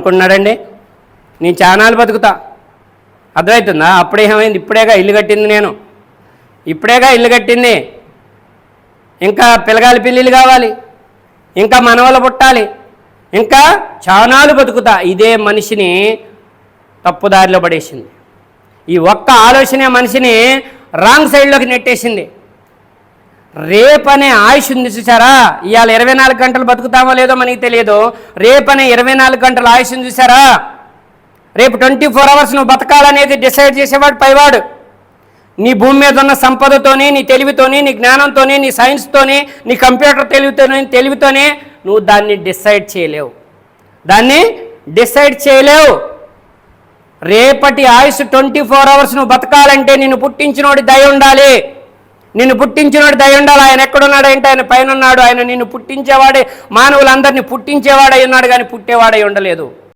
అనుకున్నాడండి, నేను చానాలు బతుకుతా. అర్థమవుతుందా? అప్పుడేమైంది? ఇప్పుడేగా ఇల్లు కట్టింది, నేను ఇప్పుడేగా ఇల్లు కట్టింది. ఇంకా పిల్లగాలి పిల్లిలు కావాలి, ఇంకా మనవలు పుట్టాలి, ఇంకా చానాలు బతుకుతా. ఇదే మనిషిని తప్పుదారిలో పడేసింది. ఈ ఒక్క ఆలోచనే మనిషిని రాంగ్ సైడ్లోకి నెట్టేసింది. రేపనే ఆయుష్ ఉంది చూసారా? ఇవాళ 24 గంటలు బతుకుతామో లేదో మనకి తెలియదు. రేపనే 24 గంటల ఆయుష్ ఉంది చూసారా? రేపు 24 అవర్స్ నువ్వు బతకాలనేది డిసైడ్ చేసేవాడు పైవాడు. నీ భూమి మీద ఉన్న సంపదతోని, నీ తెలివితోని, నీ జ్ఞానంతోని, నీ సైన్స్తోని, నీ కంప్యూటర్ తెలివితోనే నువ్వు దాన్ని డిసైడ్ చేయలేవు. రేపటి ఆయుష్ 24 అవర్స్ నువ్వు బతకాలంటే నిన్ను పుట్టించినోడి దయ ఉండాలి. ఆయన ఎక్కడున్నాడంటే ఆయన పైన ఉన్నాడు. ఆయన నిన్ను పుట్టించేవాడే, మానవులందరినీ పుట్టించేవాడై ఉన్నాడు, కానీ పుట్టేవాడై ఉండలేదు.